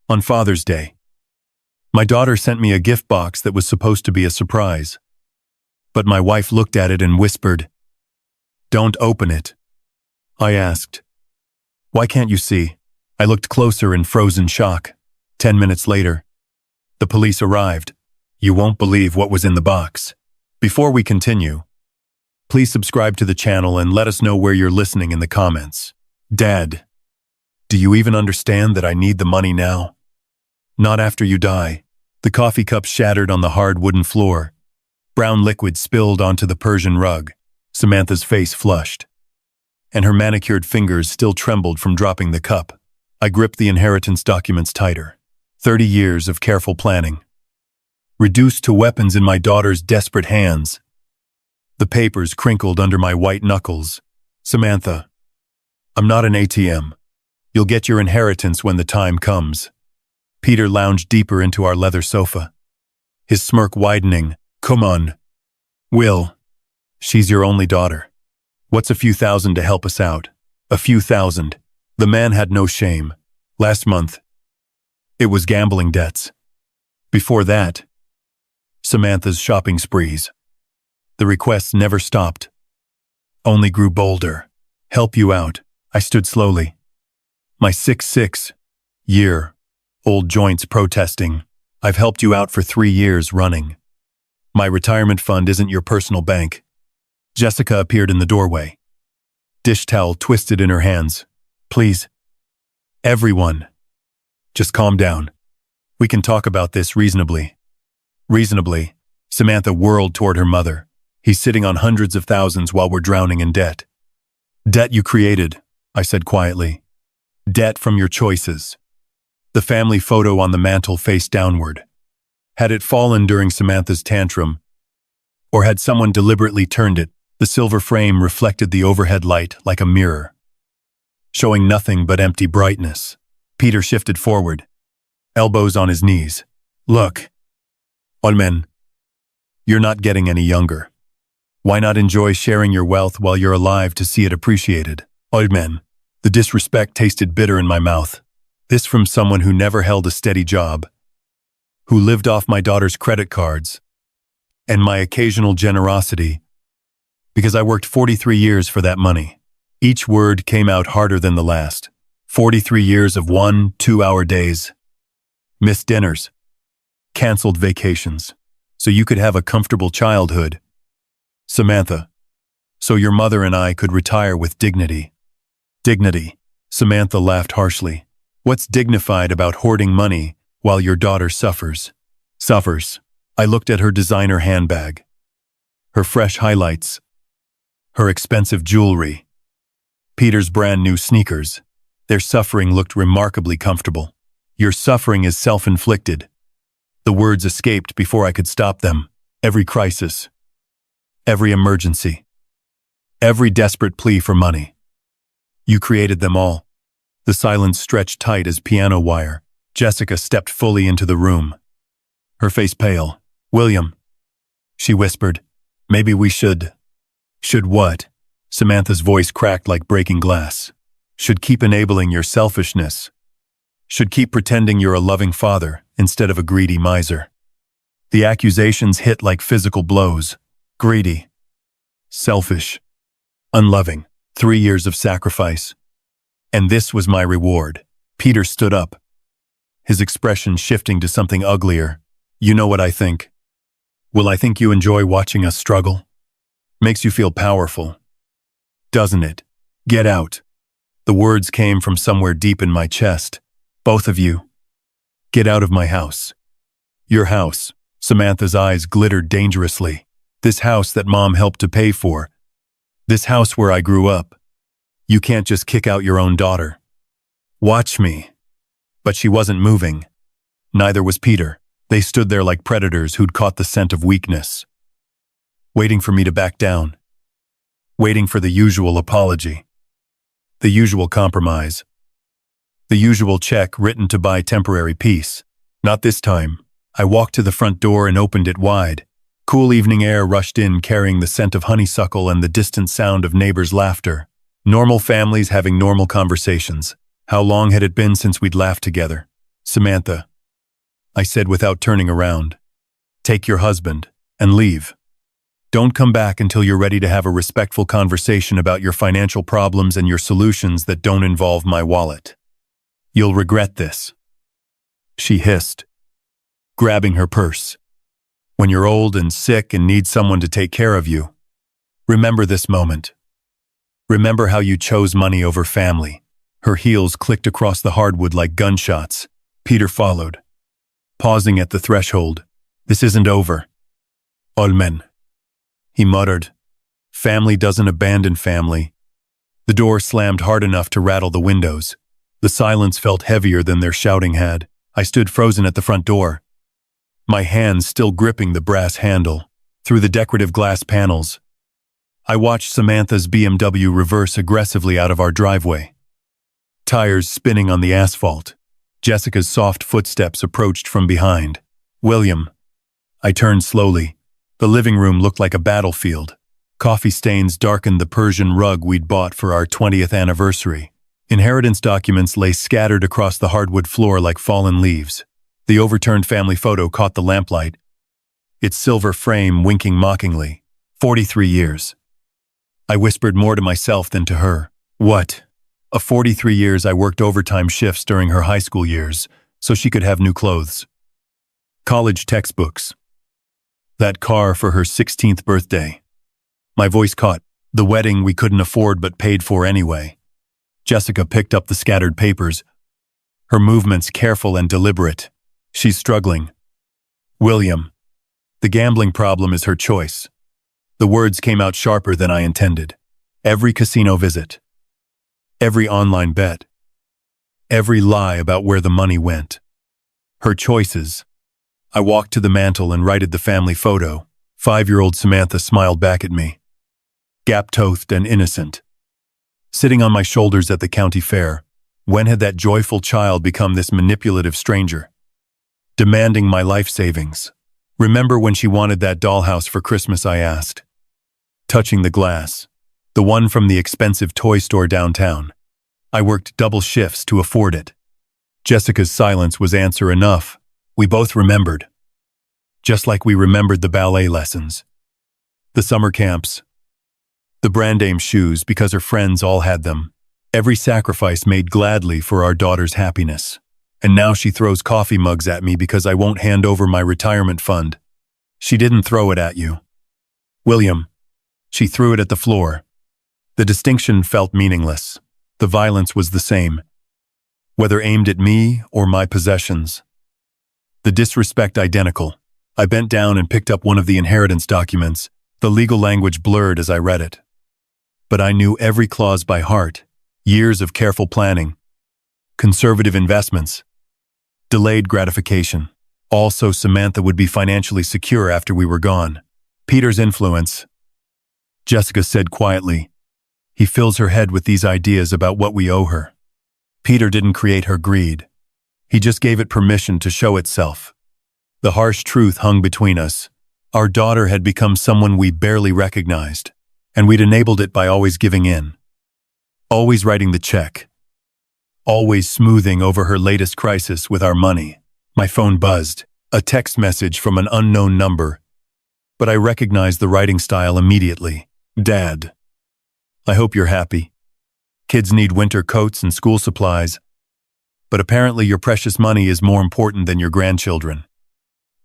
On Father's Day. My daughter sent me a gift box that was supposed to be a surprise. But my wife looked at it and whispered, "Don't open it." I asked, "Why can't you see?" I looked closer in frozen shock. 10 minutes later, the police arrived. You won't believe what was in the box. Before we continue, please subscribe to the channel and let us know where you're listening in the comments. Dad, do you even understand that I need the money now? Not after you die. The coffee cup shattered on the hard wooden floor. Brown liquid spilled onto the Persian rug. Samantha's face flushed, and her manicured fingers still trembled from dropping the cup. I gripped the inheritance documents tighter. 30 years of careful planning, reduced to weapons in my daughter's desperate hands. The papers crinkled under my white knuckles. Samantha, I'm not an ATM. You'll get your inheritance when the time comes. Peter lounged deeper into our leather sofa, his smirk widening. Come on, Will. She's your only daughter. What's a few thousand to help us out? A few thousand. The man had no shame. Last month, it was gambling debts. Before that, Samantha's shopping sprees. The requests never stopped, only grew bolder. Help you out. I stood slowly, my 6'6" joints protesting. I've helped you out for 3 years running. My retirement fund isn't your personal bank. Jessica appeared in the doorway, dish towel twisted in her hands. Please, everyone, just calm down. We can talk about this reasonably. Reasonably, Samantha whirled toward her mother. He's sitting on hundreds of thousands while we're drowning in debt. Debt you created, I said quietly. Debt from your choices. The family photo on the mantel faced downward. Had it fallen during Samantha's tantrum, or had someone deliberately turned it? The silver frame reflected the overhead light like a mirror, showing nothing but empty brightness. Peter shifted forward, elbows on his knees. Look, Olmen, you're not getting any younger. Why not enjoy sharing your wealth while you're alive to see it appreciated? Olmen, the disrespect tasted bitter in my mouth. This from someone who never held a steady job, who lived off my daughter's credit cards and my occasional generosity, because I worked 43 years for that money. Each word came out harder than the last. 43 years of 1-2-hour days, missed dinners, canceled vacations, so you could have a comfortable childhood. Samantha, so your mother and I could retire with dignity. Dignity. Samantha laughed harshly. What's dignified about hoarding money while your daughter suffers? Suffers. I looked at her designer handbag, her fresh highlights, her expensive jewelry, Peter's brand new sneakers. Their suffering looked remarkably comfortable. Your suffering is self-inflicted. The words escaped before I could stop them. Every crisis, every emergency, every desperate plea for money. You created them all. The silence stretched tight as piano wire. Jessica stepped fully into the room, her face pale. William, she whispered, maybe we should. Should what? Samantha's voice cracked like breaking glass. Should keep enabling your selfishness. Should keep pretending you're a loving father instead of a greedy miser. The accusations hit like physical blows. Greedy, selfish, unloving. 3 years of sacrifice. And this was my reward. Peter stood up, his expression shifting to something uglier. You know what I think? Will I think you enjoy watching us struggle? Makes you feel powerful, doesn't it? Get out. The words came from somewhere deep in my chest. Both of you. Get out of my house. Your house. Samantha's eyes glittered dangerously. This house that Mom helped to pay for. This house where I grew up. You can't just kick out your own daughter. Watch me. But she wasn't moving. Neither was Peter. They stood there like predators who'd caught the scent of weakness, waiting for me to back down, waiting for the usual apology, the usual compromise, the usual check written to buy temporary peace. Not this time. I walked to the front door and opened it wide. Cool evening air rushed in, carrying the scent of honeysuckle and the distant sound of neighbors' laughter. Normal families having normal conversations. How long had it been since we'd laughed together? Samantha, I said without turning around, take your husband and leave. Don't come back until you're ready to have a respectful conversation about your financial problems and your solutions that don't involve my wallet. You'll regret this. She hissed, grabbing her purse. When you're old and sick and need someone to take care of you, remember this moment. Remember how you chose money over family. Her heels clicked across the hardwood like gunshots. Peter followed, pausing at the threshold. This isn't over. Olmen, he muttered. Family doesn't abandon family. The door slammed hard enough to rattle the windows. The silence felt heavier than their shouting had. I stood frozen at the front door, my hands still gripping the brass handle. Through the decorative glass panels, I watched Samantha's BMW reverse aggressively out of our driveway. Tires spinning on the asphalt. Jessica's soft footsteps approached from behind. William. I turned slowly. The living room looked like a battlefield. Coffee stains darkened the Persian rug we'd bought for our 20th anniversary. Inheritance documents lay scattered across the hardwood floor like fallen leaves. The overturned family photo caught the lamplight, its silver frame winking mockingly. 43 years. I whispered more to myself than to her. What? 43 years I worked overtime shifts during her high school years, so she could have new clothes. College textbooks. That car for her 16th birthday. My voice caught. The wedding we couldn't afford but paid for anyway. Jessica picked up the scattered papers, her movements careful and deliberate. She's struggling. William. The gambling problem is her choice. The words came out sharper than I intended. Every casino visit. Every online bet. Every lie about where the money went. Her choices. I walked to the mantel and righted the family photo. 5-year-old Samantha smiled back at me. Gap-toothed and innocent. Sitting on my shoulders at the county fair, when had that joyful child become this manipulative stranger? Demanding my life savings. Remember when she wanted that dollhouse for Christmas, I asked. Touching the glass. The one from the expensive toy store downtown. I worked double shifts to afford it. Jessica's silence was answer enough. We both remembered. Just like we remembered the ballet lessons. The summer camps. The brand name shoes because her friends all had them. Every sacrifice made gladly for our daughter's happiness. And now she throws coffee mugs at me because I won't hand over my retirement fund. She didn't throw it at you, William. She threw it at the floor. The distinction felt meaningless. The violence was the same, whether aimed at me or my possessions. The disrespect identical. I bent down and picked up one of the inheritance documents. The legal language blurred as I read it. But I knew every clause by heart. Years of careful planning. Conservative investments. Delayed gratification. Also, Samantha would be financially secure after we were gone. Peter's influence. Jessica said quietly. He fills her head with these ideas about what we owe her. Peter didn't create her greed. He just gave it permission to show itself. The harsh truth hung between us. Our daughter had become someone we barely recognized, and we'd enabled it by always giving in. Always writing the check. Always smoothing over her latest crisis with our money. My phone buzzed, a text message from an unknown number. But I recognized the writing style immediately. Dad. I hope you're happy. Kids need winter coats and school supplies. But apparently your precious money is more important than your grandchildren.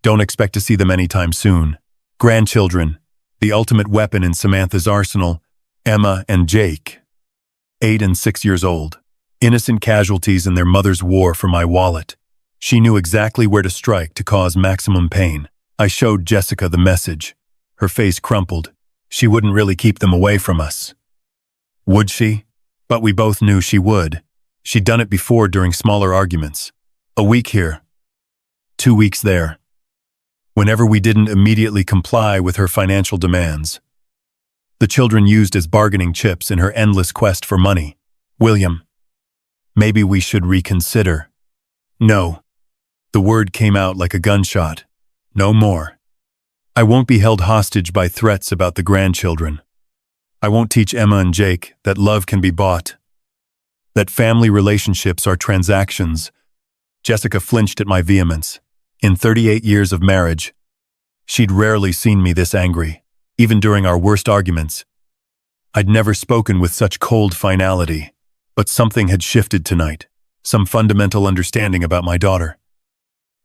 Don't expect to see them anytime soon. Grandchildren, the ultimate weapon in Samantha's arsenal, Emma and Jake. 8 and 6 years old. Innocent casualties in their mother's war for my wallet. She knew exactly where to strike to cause maximum pain. I showed Jessica the message. Her face crumpled. She wouldn't really keep them away from us. Would she? But we both knew she would. She'd done it before during smaller arguments. A week here. 2 weeks there. Whenever we didn't immediately comply with her financial demands. The children used as bargaining chips in her endless quest for money. William. Maybe we should reconsider. No. The word came out like a gunshot. No more. I won't be held hostage by threats about the grandchildren. I won't teach Emma and Jake that love can be bought. That family relationships are transactions. Jessica flinched at my vehemence. In 38 years of marriage, she'd rarely seen me this angry, even during our worst arguments. I'd never spoken with such cold finality, but something had shifted tonight, some fundamental understanding about my daughter,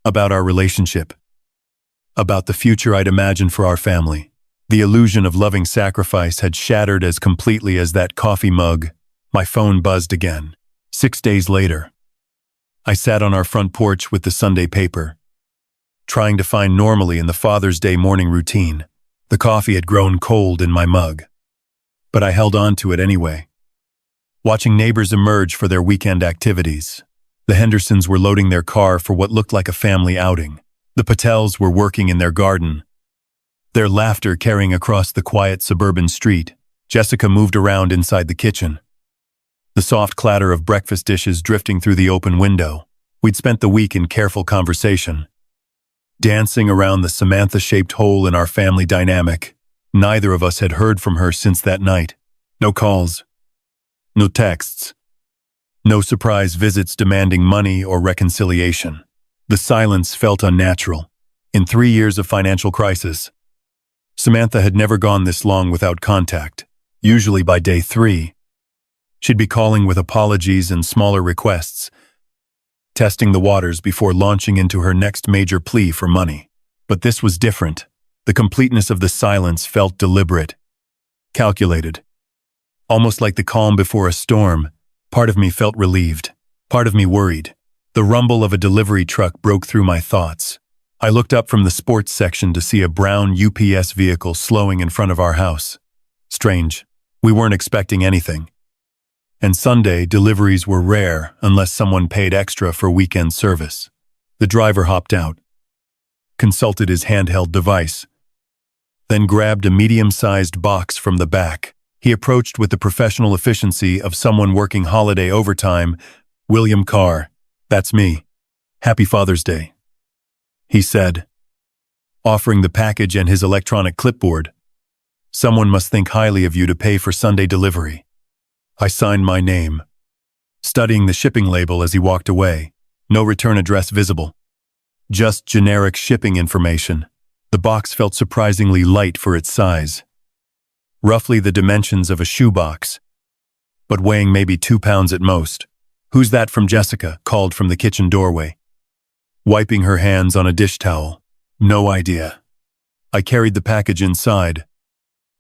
about our relationship, about the future I'd imagined for our family. The illusion of loving sacrifice had shattered as completely as that coffee mug. My phone buzzed again. 6 days later, I sat on our front porch with the Sunday paper, trying to find normalcy in the Father's Day morning routine. The coffee had grown cold in my mug, but I held on to it anyway. Watching neighbors emerge for their weekend activities. The Hendersons were loading their car for what looked like a family outing. The Patels were working in their garden, their laughter carrying across the quiet suburban street. Jessica moved around inside the kitchen, the soft clatter of breakfast dishes drifting through the open window. We'd spent the week in careful conversation, dancing around the Samantha-shaped hole in our family dynamic. Neither of us had heard from her since that night. No calls, no texts, no surprise visits demanding money or reconciliation. The silence felt unnatural. In 3 years of financial crisis, Samantha had never gone this long without contact. Usually by day 3, she'd be calling with apologies and smaller requests, testing the waters before launching into her next major plea for money. But this was different. The completeness of the silence felt deliberate, calculated. Almost like the calm before a storm. Part of me felt relieved, part of me worried. The rumble of a delivery truck broke through my thoughts. I looked up from the sports section to see a brown UPS vehicle slowing in front of our house. Strange. We weren't expecting anything. And Sunday, deliveries were rare unless someone paid extra for weekend service. The driver hopped out, consulted his handheld device, then grabbed a medium-sized box from the back. He approached with the professional efficiency of someone working holiday overtime. "William Carr, that's me. Happy Father's Day," he said, offering the package and his electronic clipboard. "Someone must think highly of you to pay for Sunday delivery." I signed my name, studying the shipping label as he walked away. No return address visible. Just generic shipping information. The box felt surprisingly light for its size, roughly the dimensions of a shoebox, but weighing maybe 2 pounds at most. "Who's that from Jessica?" called from the kitchen doorway, wiping her hands on a dish towel. "No idea." I carried the package inside,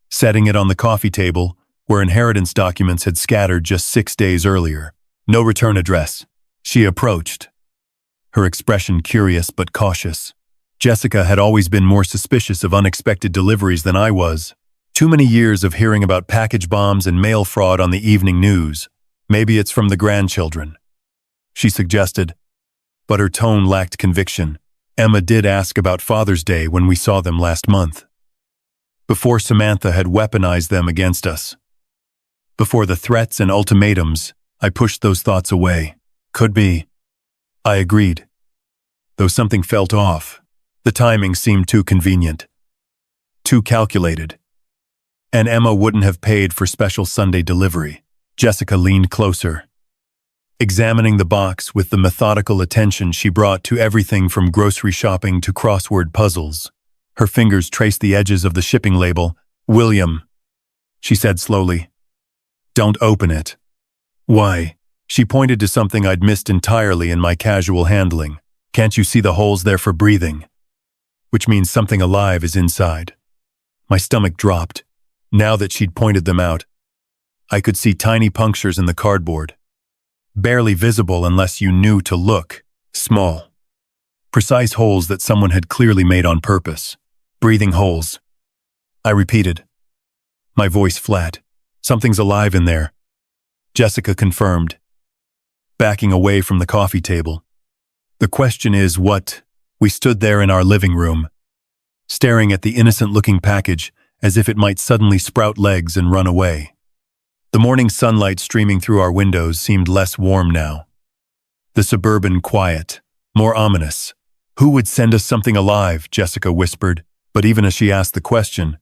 setting it on the coffee table where inheritance documents had scattered just 6 days earlier. "No return address." She approached, her expression curious but cautious. Jessica had always been more suspicious of unexpected deliveries than I was. Too many years of hearing about package bombs and mail fraud on the evening news. "Maybe it's from the grandchildren," she suggested, but her tone lacked conviction. "Emma did ask about Father's Day when we saw them last month. Before Samantha had weaponized them against us. Before the threats and ultimatums, I pushed those thoughts away." "Could be," I agreed, though something felt off. The timing seemed too convenient, too calculated. And Emma wouldn't have paid for special Sunday delivery. Jessica leaned closer, examining the box with the methodical attention she brought to everything from grocery shopping to crossword puzzles. Her fingers traced the edges of the shipping label. "William," she said slowly. "Don't open it." "Why?" She pointed to something I'd missed entirely in my casual handling. "Can't you see the holes there for breathing? Which means something alive is inside." My stomach dropped. Now that she'd pointed them out, I could see tiny punctures in the cardboard, barely visible unless you knew to look. Small, precise holes that someone had clearly made on purpose. "Breathing holes," I repeated, my voice flat. "Something's alive in there," Jessica confirmed, backing away from the coffee table. "The question is what?" We stood there in our living room, staring at the innocent-looking package as if it might suddenly sprout legs and run away. The morning sunlight streaming through our windows seemed less warm now. The suburban quiet, more ominous. "Who would send us something alive?" Jessica whispered, but even as she asked the question,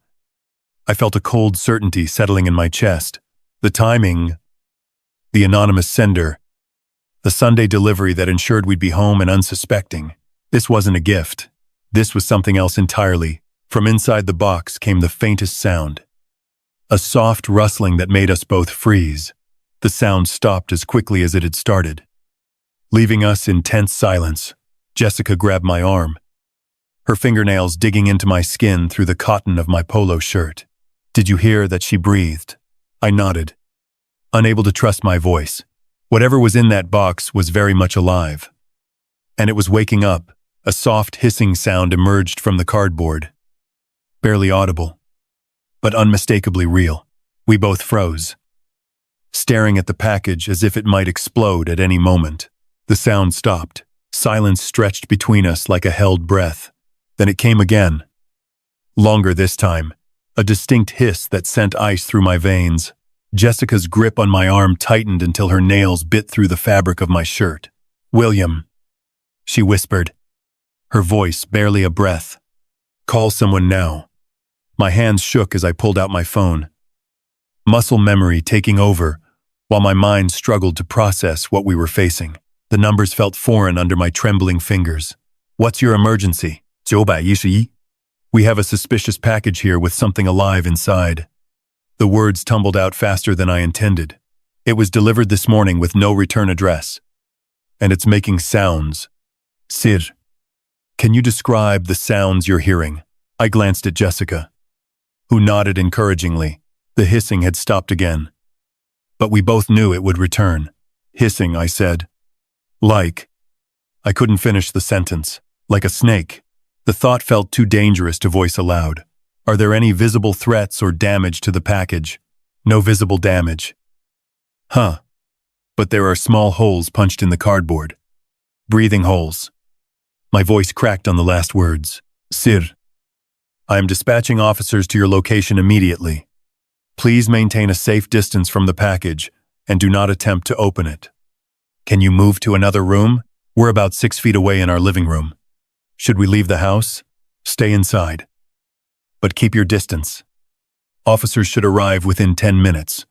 I felt a cold certainty settling in my chest. The timing, the anonymous sender, The Sunday delivery that ensured we'd be home and unsuspecting. This wasn't a gift. This was something else entirely. From inside the box came the faintest sound. A soft rustling that made us both freeze. The sound stopped as quickly as it had started. Leaving us in tense silence, Jessica grabbed my arm, her fingernails digging into my skin through the cotton of my polo shirt. "Did you hear that?" she breathed. I nodded, unable to trust my voice. Whatever was in that box was very much alive. And it was waking up. A soft hissing sound emerged from the cardboard. Barely audible, but unmistakably real. We both froze, staring at the package as if it might explode at any moment. The sound stopped. Silence stretched between us like a held breath. Then it came again. Longer this time. A distinct hiss that sent ice through my veins. Jessica's grip on my arm tightened until her nails bit through the fabric of my shirt. "William," she whispered, her voice barely a breath. "Call someone now." My hands shook as I pulled out my phone. Muscle memory taking over, while my mind struggled to process what we were facing. The numbers felt foreign under my trembling fingers. "What's your emergency?" "911. "We have a suspicious package here with something alive inside." The words tumbled out faster than I intended. "It was delivered this morning with no return address. And it's making sounds." "Sir, can you describe the sounds you're hearing?" I glanced at Jessica, who nodded encouragingly. The hissing had stopped again. But we both knew it would return. "Hissing," I said. "Like..." I couldn't finish the sentence. "Like a snake." The thought felt too dangerous to voice aloud. "Are there any visible threats or damage to the package?" "No visible damage." "Huh. But there are small holes punched in the cardboard. Breathing holes." My voice cracked on the last words. "Sir, I am dispatching officers to your location immediately. Please maintain a safe distance from the package and do not attempt to open it." "Can you move to another room?" "We're about 6 feet away in our living room." "Should we leave the house?" "Stay inside. But keep your distance. Officers should arrive within 10 minutes.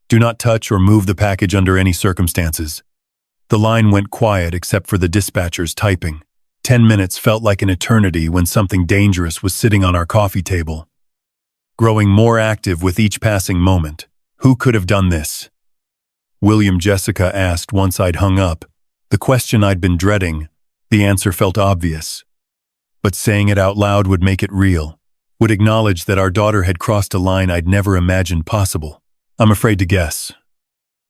Do not touch or move the package under any circumstances." The line went quiet except for the dispatcher's typing. 10 minutes felt like an eternity when something dangerous was sitting on our coffee table, growing more active with each passing moment. Who could have done this? "William," Jessica asked once I'd hung up. The question I'd been dreading. The answer felt obvious. But saying it out loud would make it real, would acknowledge that our daughter had crossed a line I'd never imagined possible. "I'm afraid to guess,"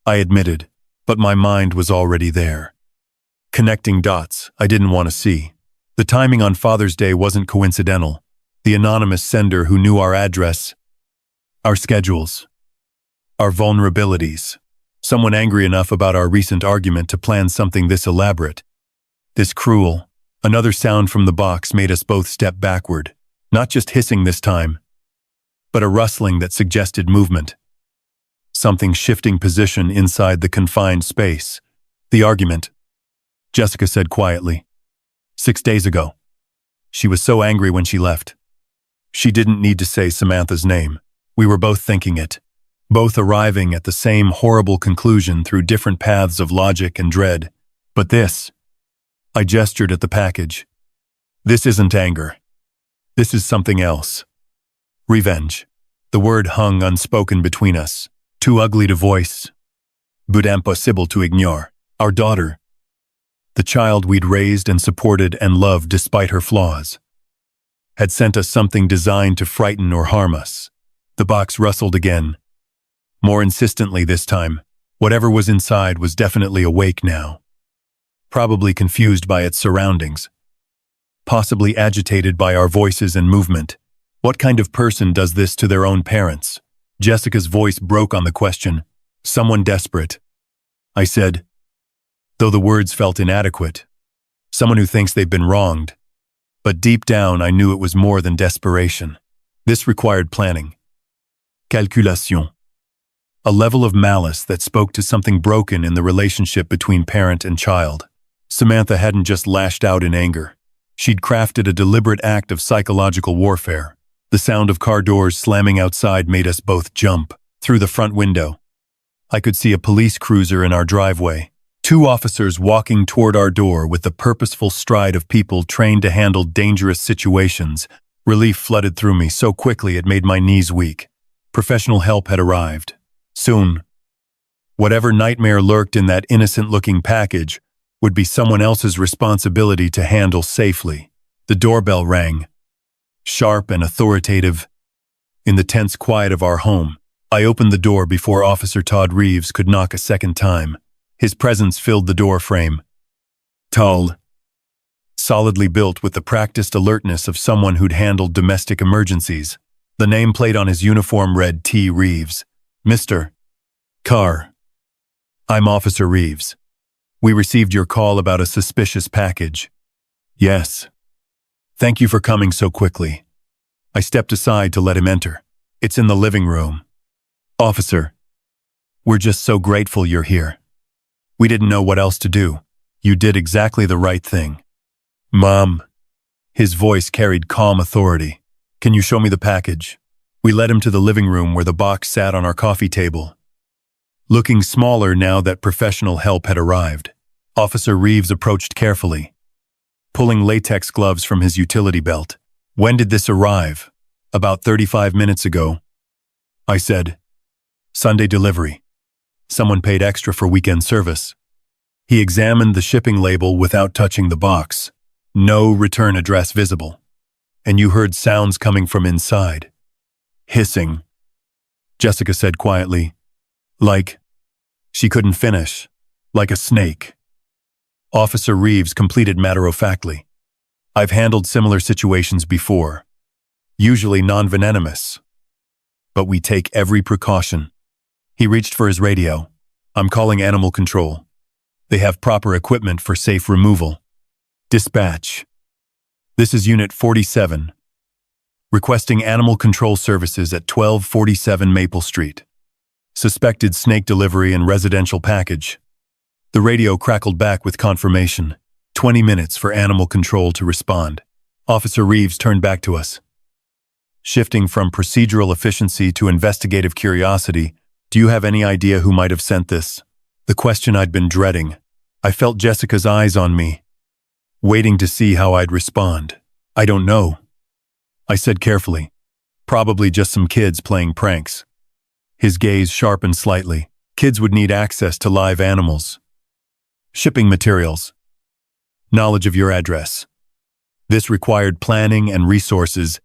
I admitted, but my mind was already there. Connecting dots I didn't want to see. The timing on Father's Day wasn't coincidental. The anonymous sender who knew our address, our schedules, our vulnerabilities. Someone angry enough about our recent argument to plan something this elaborate, this cruel. Another sound from the box made us both step backward. Not just hissing this time, but a rustling that suggested movement. Something shifting position inside the confined space. "The argument," Jessica said quietly. 6 days ago. She was so angry when she left. She didn't need to say Samantha's name. We were both thinking it, both arriving at the same horrible conclusion through different paths of logic and dread. But this, I gestured at the package. This isn't anger. This is something else. Revenge. The word hung unspoken between us, too ugly to voice, but impossible to ignore. Our daughter, the child we'd raised and supported and loved despite her flaws, had sent us something designed to frighten or harm us. The box rustled again, more insistently this time. Whatever was inside was definitely awake now, probably confused by its surroundings, possibly agitated by our voices and movement. What kind of person does this to their own parents? Jessica's voice broke on the question. "Someone desperate," I said, though the words felt inadequate. "Someone who thinks they've been wronged." But deep down I knew it was more than desperation. This required planning. Calculation. A level of malice that spoke to something broken in the relationship between parent and child. Samantha hadn't just lashed out in anger. She'd crafted a deliberate act of psychological warfare. The sound of car doors slamming outside made us both jump. Through the front window, I could see a police cruiser in our driveway, Two officers walking toward our door with the purposeful stride of people trained to handle dangerous situations. Relief flooded through me so quickly it made my knees weak. Professional help had arrived. Soon, whatever nightmare lurked in that innocent-looking package would be someone else's responsibility to handle safely. The doorbell rang, sharp and authoritative. In the tense quiet of our home, I opened the door before Officer Todd Reeves could knock a second time. His presence filled the door frame. Tall, solidly built with the practiced alertness of someone who'd handled domestic emergencies. The nameplate on his uniform read T. Reeves. Mr. Carr. I'm Officer Reeves. We received your call about a suspicious package. Yes. Thank you for coming so quickly. I stepped aside to let him enter. It's in the living room. Officer, we're just so grateful you're here. We didn't know what else to do. You did exactly the right thing. Mom. His voice carried calm authority. Can you show me the package? We led him to the living room where the box sat on our coffee table. Looking smaller now that professional help had arrived, Officer Reeves approached carefully, pulling latex gloves from his utility belt. When did this arrive? About 35 minutes ago. I said, Sunday delivery. Someone paid extra for weekend service. He examined the shipping label without touching the box. No return address visible. And you heard sounds coming from inside. Hissing. Jessica said quietly. Like, she couldn't finish. Like a snake. Officer Reeves completed matter-of-factly. I've handled similar situations before. Usually non-venomous. But we take every precaution. He reached for his radio. I'm calling animal control. They have proper equipment for safe removal. Dispatch. This is Unit 47. Requesting animal control services at 1247 Maple Street. Suspected snake delivery and residential package. The radio crackled back with confirmation. 20 minutes for animal control to respond. Officer Reeves turned back to us. Shifting from procedural efficiency to investigative curiosity, do you have any idea who might have sent this? The question I'd been dreading. I felt Jessica's eyes on me, waiting to see how I'd respond. I don't know, I said carefully. Probably just some kids playing pranks. His gaze sharpened slightly. Kids would need access to live animals. Shipping materials. Knowledge of your address. This required planning and resources.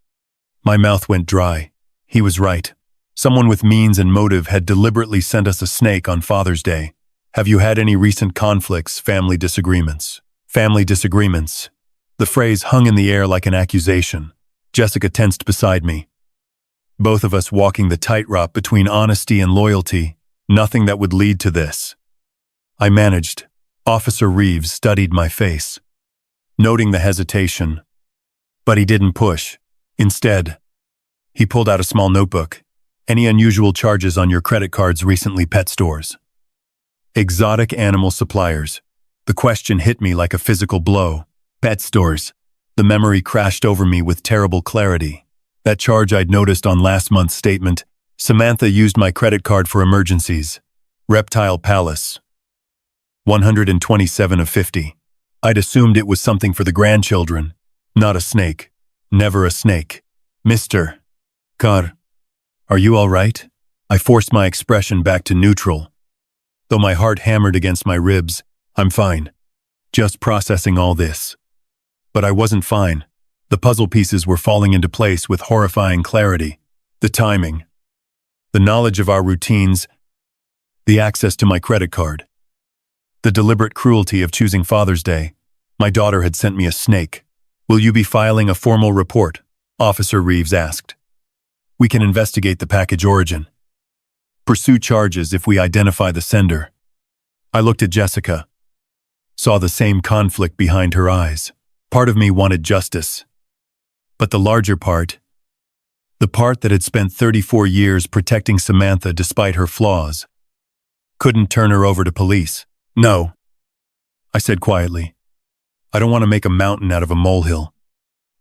My mouth went dry. He was right. Someone with means and motive had deliberately sent us a snake on Father's Day. Have you had any recent conflicts, family disagreements? Family disagreements. The phrase hung in the air like an accusation. Jessica tensed beside me. Both of us walking the tightrope between honesty and loyalty. Nothing that would lead to this. I managed. Officer Reeves studied my face, noting the hesitation. But he didn't push. Instead, he pulled out a small notebook. Any unusual charges on your credit cards recently? Pet stores. Exotic animal suppliers. The question hit me like a physical blow. Pet stores. The memory crashed over me with terrible clarity. That charge I'd noticed on last month's statement. Samantha used my credit card for emergencies. Reptile Palace. 127 of 50. I'd assumed it was something for the grandchildren. Not a snake. Never a snake. Mr. Carr. Are you all right? I forced my expression back to neutral. Though my heart hammered against my ribs, I'm fine. Just processing all this. But I wasn't fine. The puzzle pieces were falling into place with horrifying clarity. The timing. The knowledge of our routines. The access to my credit card. The deliberate cruelty of choosing Father's Day. My daughter had sent me a snake. Will you be filing a formal report? Officer Reeves asked. We can investigate the package origin. Pursue charges if we identify the sender. I looked at Jessica. Saw the same conflict behind her eyes. Part of me wanted justice. But the larger part, the part that had spent 34 years protecting Samantha despite her flaws, couldn't turn her over to police. No, I said quietly. I don't want to make a mountain out of a molehill.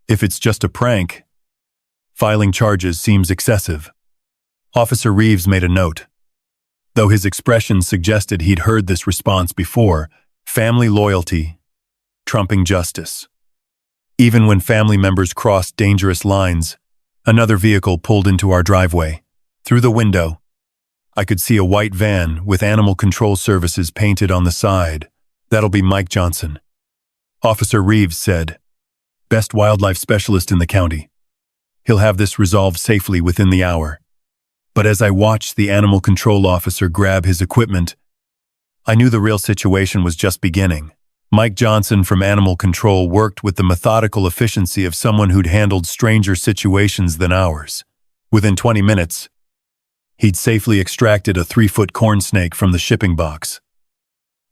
If it's just a prank, filing charges seems excessive. Officer Reeves made a note. though his expression suggested he'd heard this response before, family loyalty trumping justice. Even when family members crossed dangerous lines, another vehicle pulled into our driveway. Through the window, I could see a white van with Animal Control Services painted on the side. "That'll be Mike Johnson," Officer Reeves said. "Best wildlife specialist in the county. He'll have this resolved safely within the hour." But as I watched the animal control officer grab his equipment, I knew the real situation was just beginning. Mike Johnson from Animal Control worked with the methodical efficiency of someone who'd handled stranger situations than ours. Within 20 minutes, he'd safely extracted a 3-foot corn snake from the shipping box,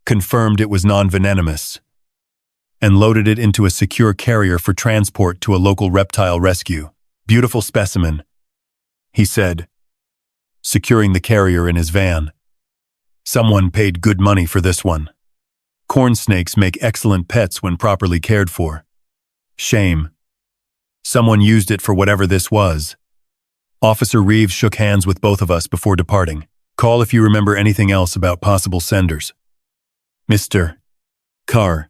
confirmed it was non-venomous, and loaded it into a secure carrier for transport to a local reptile rescue. "Beautiful specimen," he said, securing the carrier in his van. "Someone paid good money for this one. Corn snakes make excellent pets when properly cared for. Shame someone used it for whatever this was." Officer Reeves shook hands with both of us before departing. "Call if you remember anything else about possible senders, Mr. Carr.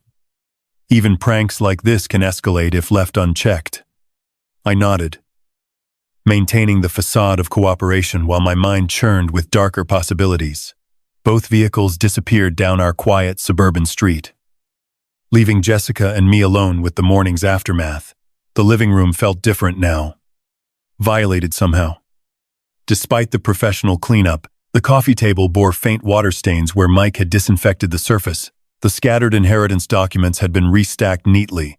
Even pranks like this can escalate if left unchecked." I nodded, maintaining the facade of cooperation while my mind churned with darker possibilities. Both vehicles disappeared down our quiet suburban street, leaving Jessica and me alone with the morning's aftermath. The living room felt different now, violated somehow. Despite the professional cleanup, the coffee table bore faint water stains where Mike had disinfected the surface. The scattered inheritance documents had been restacked neatly,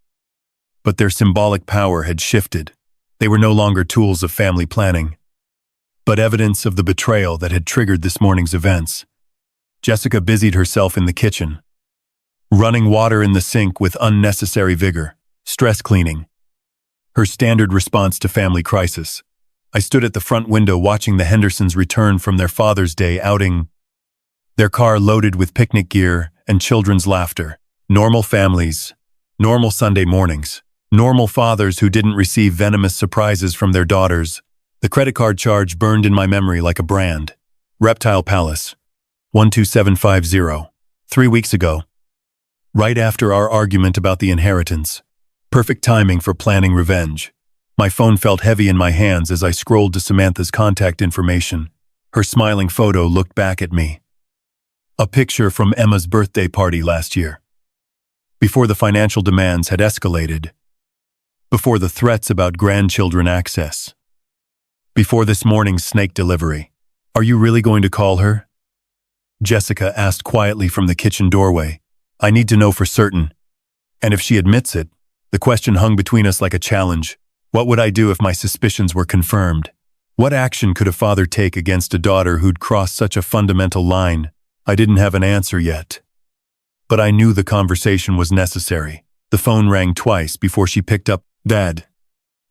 but their symbolic power had shifted. They were no longer tools of family planning, but evidence of the betrayal that had triggered this morning's events. Jessica busied herself in the kitchen, running water in the sink with unnecessary vigor, stress cleaning, her standard response to family crisis. I stood at the front window watching the Hendersons return from their Father's Day outing, their car loaded with picnic gear and children's laughter. Normal families, normal Sunday mornings, normal fathers who didn't receive venomous surprises from their daughters. The credit card charge burned in my memory like a brand. Reptile Palace, 12750. 3 weeks ago, right after our argument about the inheritance. Perfect timing for planning revenge. My phone felt heavy in my hands as I scrolled to Samantha's contact information. Her smiling photo looked back at me. A picture from Emma's birthday party last year. Before the financial demands had escalated. Before the threats about grandchildren access. Before this morning's snake delivery. "Are you really going to call her?" Jessica asked quietly from the kitchen doorway. "I need to know for certain. And if she admits it," the question hung between us like a challenge. What would I do if my suspicions were confirmed? What action could a father take against a daughter who'd crossed such a fundamental line? I didn't have an answer yet. But I knew the conversation was necessary. The phone rang twice before she picked up. "Dad."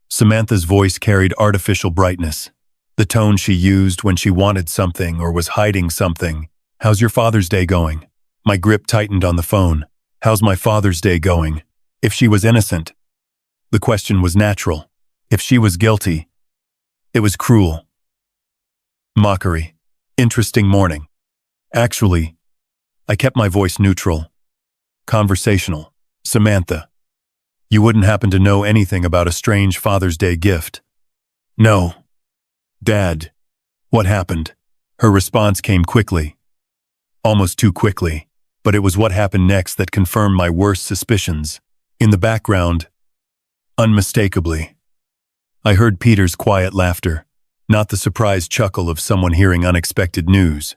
Samantha's voice carried artificial brightness. The tone she used when she wanted something or was hiding something. "How's your Father's Day going?" My grip tightened on the phone. How's my Father's Day going? If she was innocent, the question was natural. If she was guilty, it was cruel. Mockery. Interesting morning. Actually, I kept my voice neutral. Conversational. "Samantha, you wouldn't happen to know anything about a strange Father's Day gift?" "No." "Dad, what happened?" Her response came quickly. Almost too quickly, but it was what happened next that confirmed my worst suspicions. In the background, unmistakably, I heard Peter's quiet laughter, not the surprised chuckle of someone hearing unexpected news,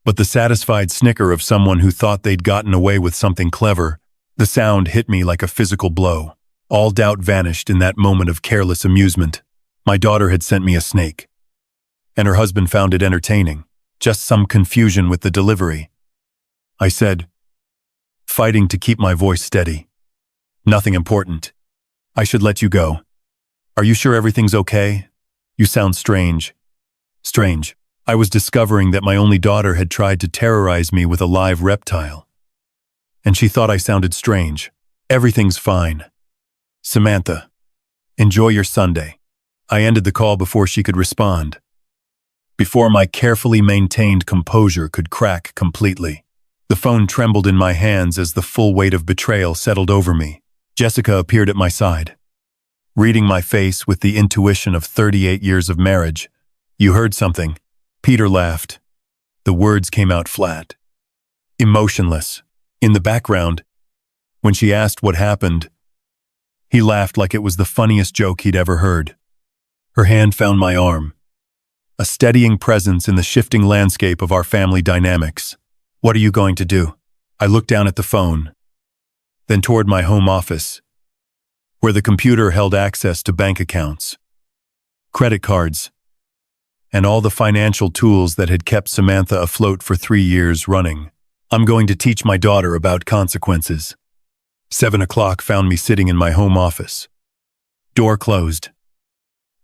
but the satisfied snicker of someone who thought they'd gotten away with something clever. The sound hit me like a physical blow. All doubt vanished in that moment of careless amusement. My daughter had sent me a snake, and her husband found it entertaining. Just some confusion with the delivery. I said, fighting to keep my voice steady. "Nothing important. I should let you go. Are you sure everything's okay? You sound strange." Strange. I was discovering that my only daughter had tried to terrorize me with a live reptile. And she thought I sounded strange. "Everything's fine. Samantha, enjoy your Sunday." I ended the call before she could respond. before my carefully maintained composure could crack completely. The phone trembled in my hands as the full weight of betrayal settled over me. Jessica appeared at my side. Reading my face with the intuition of 38 years of marriage. "You heard something." Peter laughed. The words came out flat, emotionless. In the background, when she asked what happened, he laughed like it was the funniest joke he'd ever heard. Her hand found my arm, a steadying presence in the shifting landscape of our family dynamics. "What are you going to do?" I looked down at the phone, then toward my home office, where the computer held access to bank accounts, credit cards, and all the financial tools that had kept Samantha afloat for 3 years running. "I'm going to teach my daughter about consequences." 7 o'clock found me sitting in my home office. Door closed.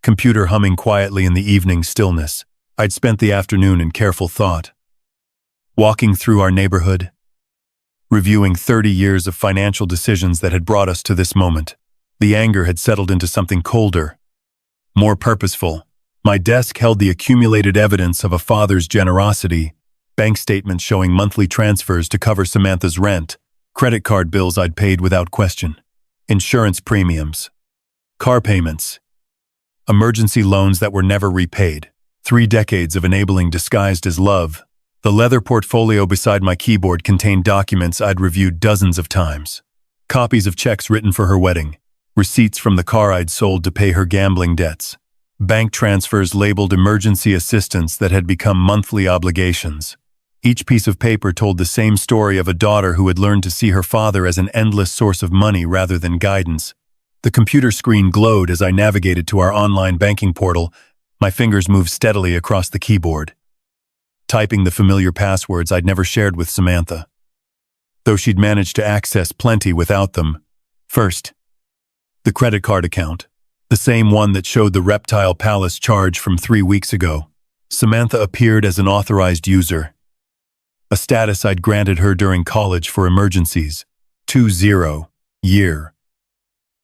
Computer humming quietly in the evening stillness. I'd spent the afternoon in careful thought. Walking through our neighborhood, reviewing 30 years of financial decisions that had brought us to this moment. The anger had settled into something colder, more purposeful. My desk held the accumulated evidence of a father's generosity, bank statements showing monthly transfers to cover Samantha's rent, credit card bills I'd paid without question, insurance premiums, car payments, emergency loans that were never repaid, 3 decades of enabling disguised as love. The leather portfolio beside my keyboard contained documents I'd reviewed dozens of times. Copies of checks written for her wedding, receipts from the car I'd sold to pay her gambling debts, bank transfers labeled emergency assistance that had become monthly obligations. Each piece of paper told the same story of a daughter who had learned to see her father as an endless source of money rather than guidance. The computer screen glowed as I navigated to our online banking portal. My fingers moved steadily across the keyboard, typing the familiar passwords I'd never shared with Samantha, though she'd managed to access plenty without them. First, the credit card account, the same one that showed the Reptile Palace charge from 3 weeks ago. Samantha appeared as an authorized user, a status I'd granted her during college for emergencies. 20-year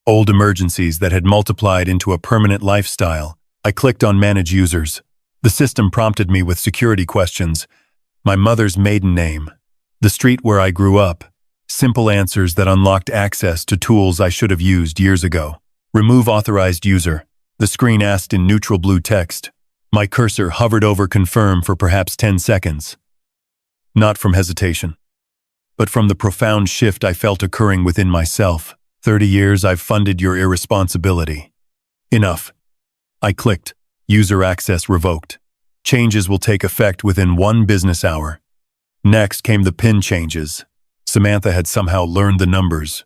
old emergencies that had multiplied into a permanent lifestyle. I clicked on Manage Users. The system prompted me with security questions. My mother's maiden name, the street where I grew up, simple answers that unlocked access to tools I should have used years ago. Remove authorized user. The screen asked in neutral blue text. My cursor hovered over confirm for perhaps 10 seconds. Not from hesitation, but from the profound shift I felt occurring within myself. 30 years I've funded your irresponsibility. Enough. I clicked. User access revoked. Changes will take effect within 1 business hour. Next came the PIN changes. Samantha had somehow learned the numbers,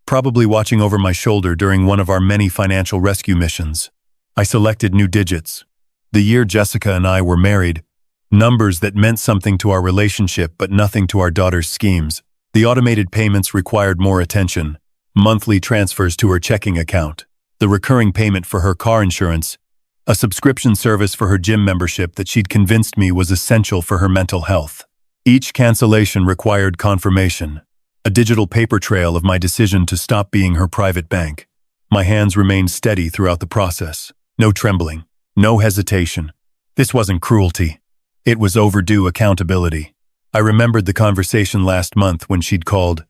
probably watching over my shoulder during one of our many financial rescue missions. I selected new digits. The year Jessica and I were married, numbers that meant something to our relationship but nothing to our daughter's schemes. The automated payments required more attention. Monthly transfers to her checking account, the recurring payment for her car insurance, a subscription service for her gym membership that she'd convinced me was essential for her mental health. Each cancellation required confirmation, a digital paper trail of my decision to stop being her private bank. My hands remained steady throughout the process. No trembling, no hesitation. This wasn't cruelty. It was overdue accountability. I remembered the conversation last month when she'd called,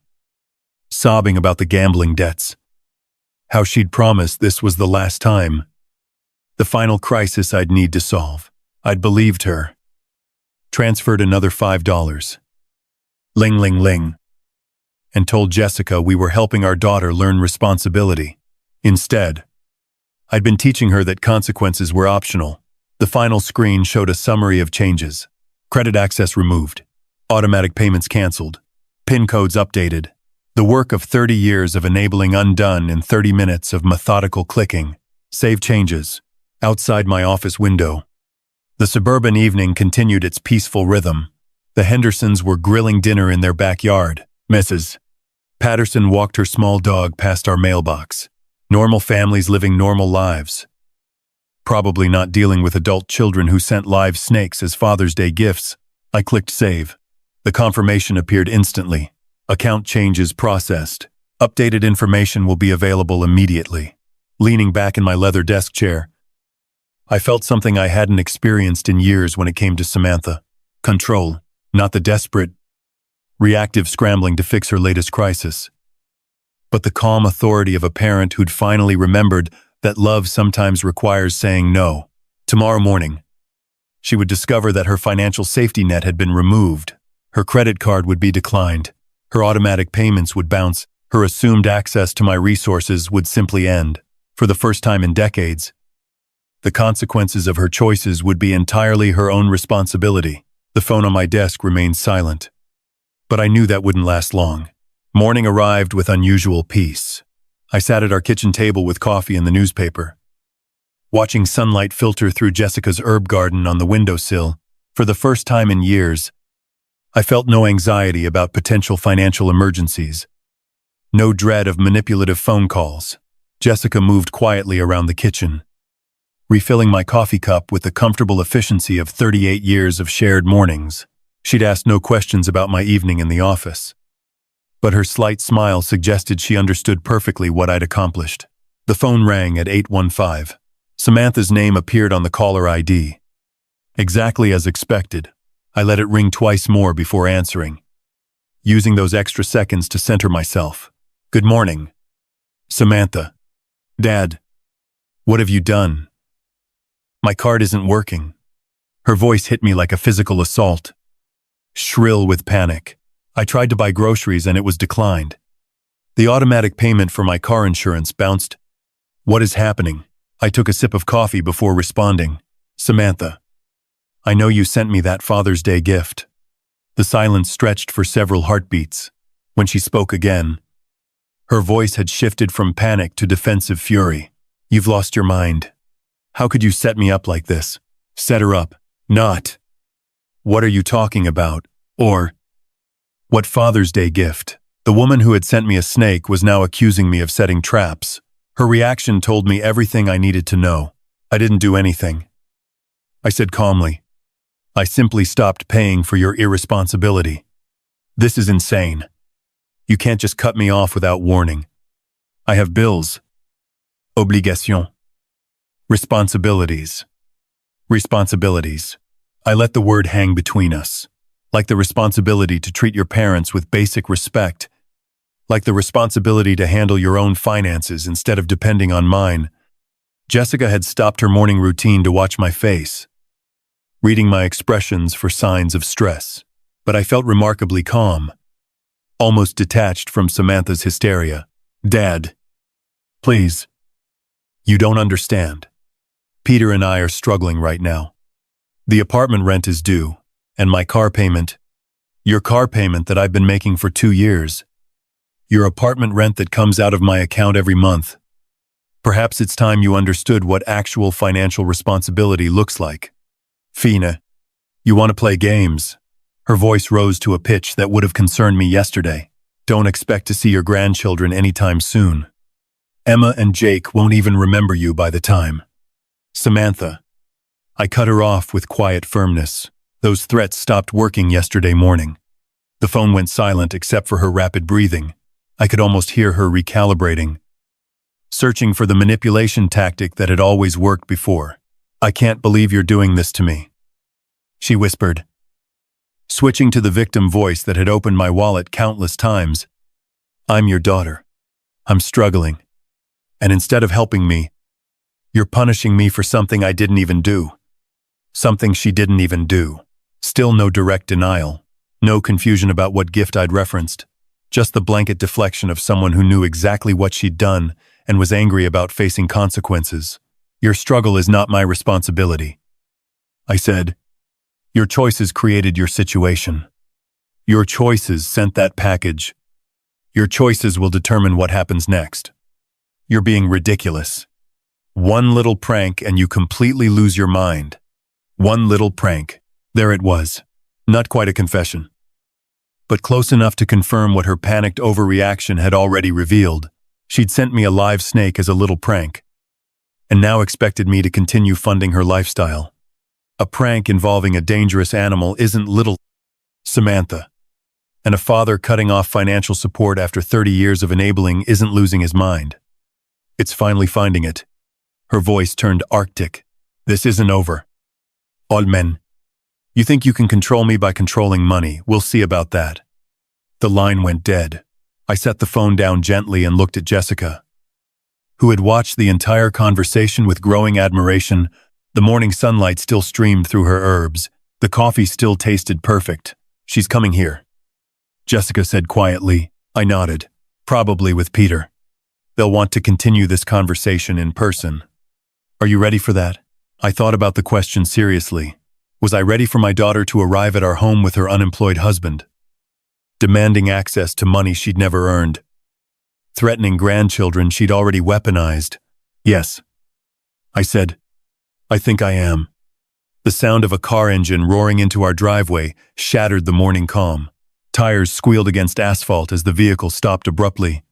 sobbing about the gambling debts. How she'd promised this was the last time, the final crisis I'd need to solve. I'd believed her. Transferred another $5. Ling ling ling. And told Jessica we were helping our daughter learn responsibility. Instead, I'd been teaching her that consequences were optional. The final screen showed a summary of changes. Credit access removed. Automatic payments canceled. PIN codes updated. The work of 30 years of enabling undone in 30 minutes of methodical clicking. Save changes. Outside my office window, the suburban evening continued its peaceful rhythm. The Hendersons were grilling dinner in their backyard. Mrs. Patterson walked her small dog past our mailbox. Normal families living normal lives. Probably not dealing with adult children who sent live snakes as Father's Day gifts. I clicked save. The confirmation appeared instantly. Account changes processed. Updated information will be available immediately. Leaning back in my leather desk chair, I felt something I hadn't experienced in years when it came to Samantha. Control, not the desperate, reactive scrambling to fix her latest crisis, but the calm authority of a parent who'd finally remembered that love sometimes requires saying no. Tomorrow morning, she would discover that her financial safety net had been removed. Her credit card would be declined. Her automatic payments would bounce. Her assumed access to my resources would simply end. For the first time in decades, the consequences of her choices would be entirely her own responsibility. The phone on my desk remained silent, but I knew that wouldn't last long. Morning arrived with unusual peace. I sat at our kitchen table with coffee and the newspaper, watching sunlight filter through Jessica's herb garden on the windowsill. For the first time in years, I felt no anxiety about potential financial emergencies, no dread of manipulative phone calls. Jessica moved quietly around the kitchen, refilling my coffee cup with the comfortable efficiency of 38 years of shared mornings. She'd asked no questions about my evening in the office, but her slight smile suggested she understood perfectly what I'd accomplished. The phone rang at 8:15. Samantha's name appeared on the caller ID. Exactly as expected, I let it ring twice more before answering, using those extra seconds to center myself. Good morning, Samantha. Dad, what have you done? My card isn't working. Her voice hit me like a physical assault, shrill with panic. I tried to buy groceries and it was declined. The automatic payment for my car insurance bounced. What is happening? I took a sip of coffee before responding. Samantha, I know you sent me that Father's Day gift. The silence stretched for several heartbeats. When she spoke again, her voice had shifted from panic to defensive fury. You've lost your mind. How could you set me up like this? Set her up. Not. What are you talking about? Or, what Father's Day gift? The woman who had sent me a snake was now accusing me of setting traps. Her reaction told me everything I needed to know. I didn't do anything. I said calmly, I simply stopped paying for your irresponsibility. This is insane. You can't just cut me off without warning. I have bills. Obligations. Responsibilities. Responsibilities. I let the word hang between us. Like the responsibility to treat your parents with basic respect. Like the responsibility to handle your own finances instead of depending on mine. Jessica had stopped her morning routine to watch my face, reading my expressions for signs of stress. But I felt remarkably calm, almost detached from Samantha's hysteria. Dad, please. You don't understand. Peter and I are struggling right now. The apartment rent is due, and my car payment, your car payment that I've been making for 2 years, your apartment rent that comes out of my account every month. Perhaps it's time you understood what actual financial responsibility looks like. Fina, you want to play games? Her voice rose to a pitch that would have concerned me yesterday. Don't expect to see your grandchildren anytime soon. Emma and Jake won't even remember you by the time. Samantha. I cut her off with quiet firmness. Those threats stopped working yesterday morning. The phone went silent except for her rapid breathing. I could almost hear her recalibrating, searching for the manipulation tactic that had always worked before. I can't believe you're doing this to me, she whispered, switching to the victim voice that had opened my wallet countless times. I'm your daughter. I'm struggling. And instead of helping me, you're punishing me for something I didn't even do. Something she didn't even do. Still no direct denial. No confusion about what gift I'd referenced. Just the blanket deflection of someone who knew exactly what she'd done and was angry about facing consequences. Your struggle is not my responsibility, I said. Your choices created your situation. Your choices sent that package. Your choices will determine what happens next. You're being ridiculous. One little prank and you completely lose your mind. One little prank. There it was. Not quite a confession, but close enough to confirm what her panicked overreaction had already revealed. She'd sent me a live snake as a little prank, and now expected me to continue funding her lifestyle. A prank involving a dangerous animal isn't little, Samantha. And a father cutting off financial support after 30 years of enabling isn't losing his mind. It's finally finding it. Her voice turned arctic. This isn't over. All men. You think you can control me by controlling money. We'll see about that. The line went dead. I set the phone down gently and looked at Jessica, who had watched the entire conversation with growing admiration. The morning sunlight still streamed through her herbs. The coffee still tasted perfect. She's coming here, Jessica said quietly. I nodded. Probably with Peter. They'll want to continue this conversation in person. Are you ready for that? I thought about the question seriously. Was I ready for my daughter to arrive at our home with her unemployed husband, demanding access to money she'd never earned, threatening grandchildren she'd already weaponized? Yes, I said. I think I am. The sound of a car engine roaring into our driveway shattered the morning calm. Tires squealed against asphalt as the vehicle stopped abruptly,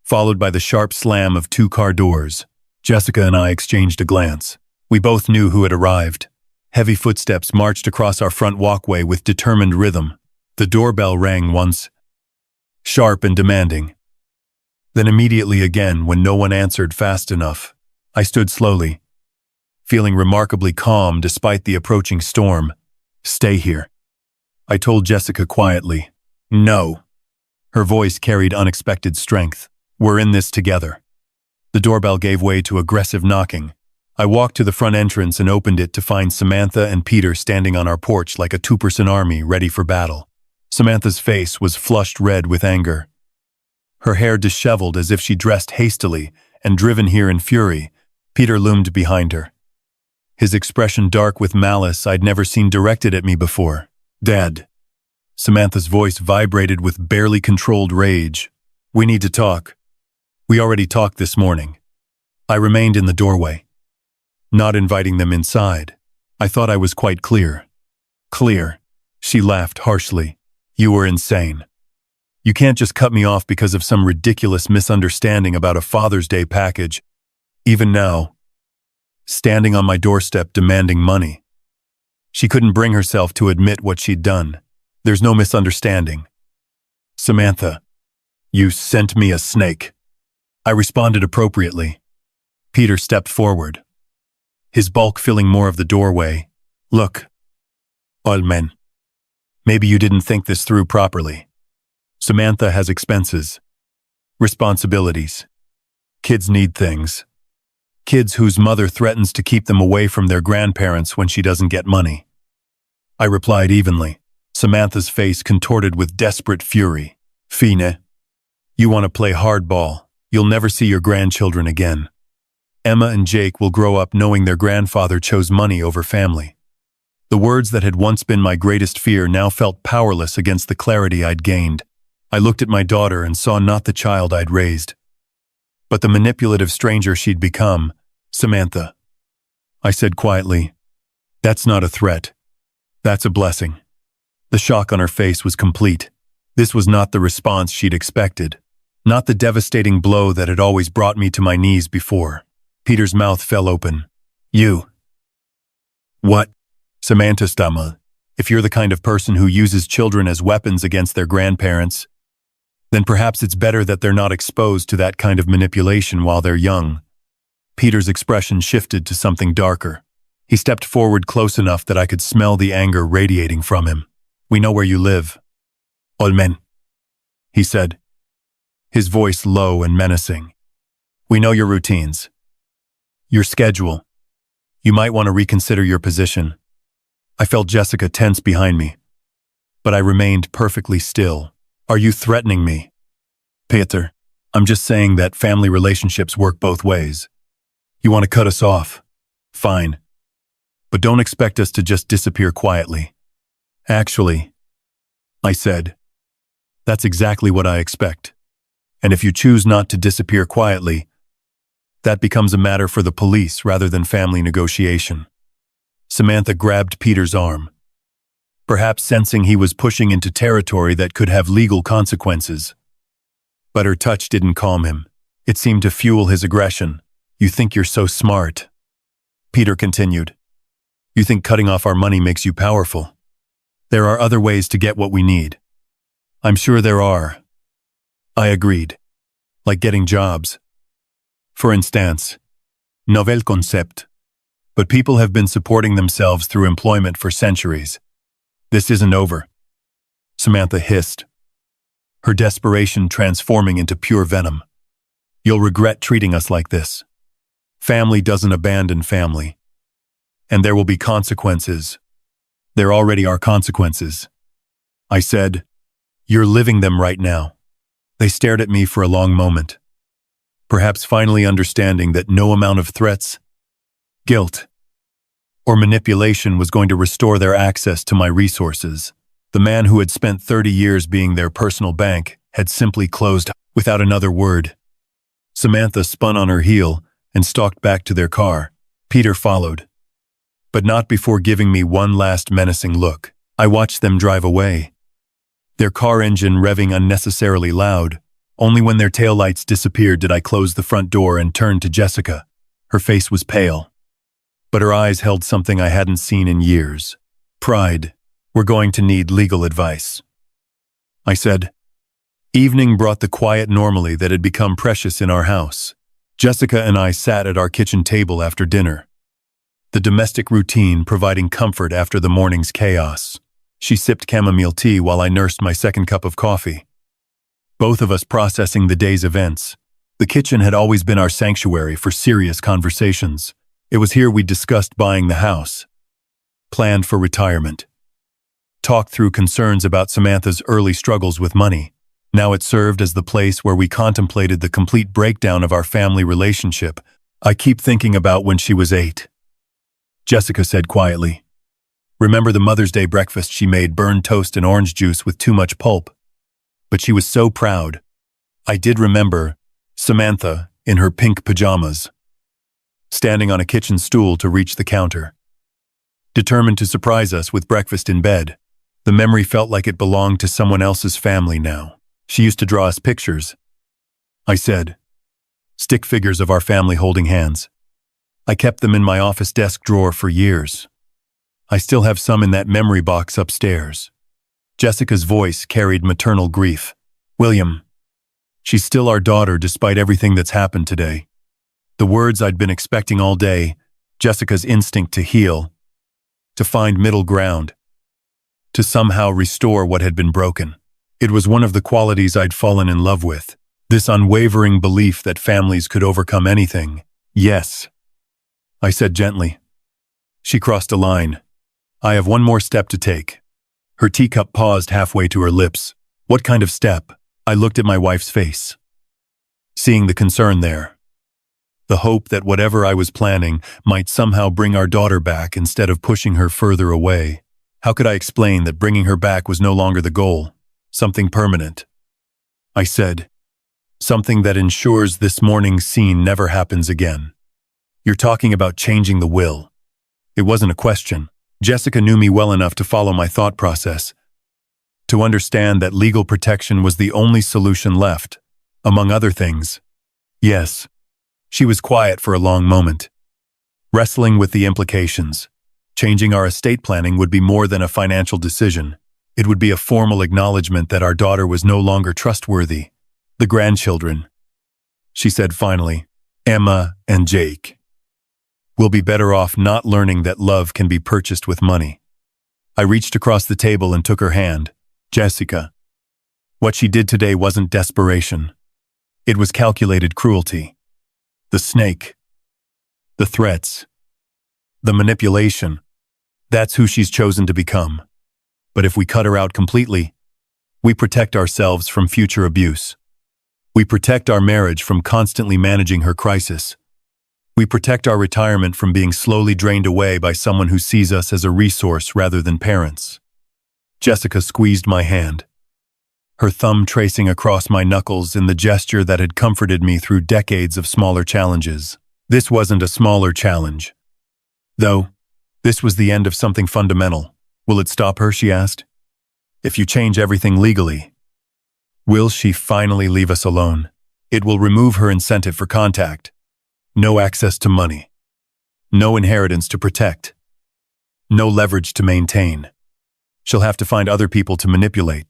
followed by the sharp slam of two car doors. Jessica and I exchanged a glance. We both knew who had arrived. Heavy footsteps marched across our front walkway with determined rhythm. The doorbell rang once, sharp and demanding. Then immediately again when no one answered fast enough. I stood slowly, feeling remarkably calm despite the approaching storm. Stay here, I told Jessica quietly. No. Her voice carried unexpected strength. We're in this together. The doorbell gave way to aggressive knocking. I walked to the front entrance and opened it to find Samantha and Peter standing on our porch like a two-person army ready for battle. Samantha's face was flushed red with anger, her hair disheveled as if she dressed hastily and driven here in fury. Peter loomed behind her, his expression dark with malice I'd never seen directed at me before. Dad. Samantha's voice vibrated with barely controlled rage. We need to talk. We already talked this morning. I remained in the doorway, not inviting them inside. I thought I was quite clear. Clear? She laughed harshly. You were insane. You can't just cut me off because of some ridiculous misunderstanding about a Father's Day package. Even now, standing on my doorstep demanding money. She couldn't bring herself to admit what she'd done. There's no misunderstanding. Samantha, you sent me a snake. I responded appropriately. Peter stepped forward, his bulk filling more of the doorway. Look, all men. Maybe you didn't think this through properly. Samantha has expenses, responsibilities. Kids need things. Kids whose mother threatens to keep them away from their grandparents when she doesn't get money. I replied evenly. Samantha's face contorted with desperate fury. Fine. You want to play hardball. You'll never see your grandchildren again. Emma and Jake will grow up knowing their grandfather chose money over family. The words that had once been my greatest fear now felt powerless against the clarity I'd gained. I looked at my daughter and saw not the child I'd raised, but the manipulative stranger she'd become. Samantha, I said quietly, that's not a threat. That's a blessing. The shock on her face was complete. This was not the response she'd expected, not the devastating blow that had always brought me to my knees before. Peter's mouth fell open. You. What? Samantha stammered. If you're the kind of person who uses children as weapons against their grandparents, then perhaps it's better that they're not exposed to that kind of manipulation while they're young. Peter's expression shifted to something darker. He stepped forward close enough that I could smell the anger radiating from him. We know where you live. All men, he said, his voice low and menacing. We know your routines, your schedule. You might want to reconsider your position. I felt Jessica tense behind me, but I remained perfectly still. Are you threatening me? Peter, I'm just saying that family relationships work both ways. You want to cut us off? Fine. But don't expect us to just disappear quietly. Actually, I said, that's exactly what I expect. And if you choose not to disappear quietly, that becomes a matter for the police rather than family negotiation. Samantha grabbed Peter's arm, perhaps sensing he was pushing into territory that could have legal consequences. But her touch didn't calm him. It seemed to fuel his aggression. You think you're so smart, Peter continued. You think cutting off our money makes you powerful. There are other ways to get what we need. I'm sure there are. I agreed. Like getting jobs. For instance, nouvel concept. But people have been supporting themselves through employment for centuries. This isn't over, Samantha hissed, her desperation transforming into pure venom. You'll regret treating us like this. Family doesn't abandon family. And there will be consequences. There already are consequences. I said, "You're living them right now." They stared at me for a long moment, perhaps finally understanding that no amount of threats, guilt, or manipulation was going to restore their access to my resources. The man who had spent 30 years being their personal bank had simply closed without another word. Samantha spun on her heel and stalked back to their car. Peter followed, but not before giving me one last menacing look. I watched them drive away, their car engine revving unnecessarily loud. Only when their taillights disappeared did I close the front door and turn to Jessica. Her face was pale, but her eyes held something I hadn't seen in years. Pride. "We're going to need legal advice," I said. Evening brought the quiet normally that had become precious in our house. Jessica and I sat at our kitchen table after dinner, the domestic routine providing comfort after the morning's chaos. She sipped chamomile tea while I nursed my second cup of coffee, both of us processing the day's events. The kitchen had always been our sanctuary for serious conversations. It was here we discussed buying the house, planned for retirement, talked through concerns about Samantha's early struggles with money. Now it served as the place where we contemplated the complete breakdown of our family relationship. "I keep thinking about when she was 8, Jessica said quietly. "Remember the Mother's Day breakfast she made, burned toast and orange juice with too much pulp? But she was so proud." I did remember Samantha in her pink pajamas, standing on a kitchen stool to reach the counter, determined to surprise us with breakfast in bed. The memory felt like it belonged to someone else's family now. "She used to draw us pictures," I said. "Stick figures of our family holding hands. I kept them in my office desk drawer for years. I still have some in that memory box upstairs." Jessica's voice carried maternal grief. "William, she's still our daughter despite everything that's happened today." The words I'd been expecting all day, Jessica's instinct to heal, to find middle ground, to somehow restore what had been broken. It was one of the qualities I'd fallen in love with, this unwavering belief that families could overcome anything. "Yes," I said gently. She crossed a line. "I have one more step to take." Her teacup paused halfway to her lips. "What kind of step?" I looked at my wife's face, seeing the concern there, the hope that whatever I was planning might somehow bring our daughter back instead of pushing her further away. How could I explain that bringing her back was no longer the goal? "Something permanent," I said. "Something that ensures this morning's scene never happens again." "You're talking about changing the will." It wasn't a question. Jessica knew me well enough to follow my thought process, to understand that legal protection was the only solution left, among other things. "Yes." She was quiet for a long moment, wrestling with the implications. Changing our estate planning would be more than a financial decision. It would be a formal acknowledgement that our daughter was no longer trustworthy. "The grandchildren," she said finally, "Emma and Jake, will be better off not learning that love can be purchased with money." I reached across the table and took her hand. "Jessica, what she did today wasn't desperation. It was calculated cruelty. The snake, the threats, the manipulation, that's who she's chosen to become. But if we cut her out completely, we protect ourselves from future abuse. We protect our marriage from constantly managing her crisis. We protect our retirement from being slowly drained away by someone who sees us as a resource rather than parents." Jessica squeezed my hand, her thumb tracing across my knuckles in the gesture that had comforted me through decades of smaller challenges. This wasn't a smaller challenge, though. This was the end of something fundamental. "Will it stop her?" she asked. "If you change everything legally, will she finally leave us alone? It will remove her incentive for contact. No access to money. No inheritance to protect. No leverage to maintain. She'll have to find other people to manipulate."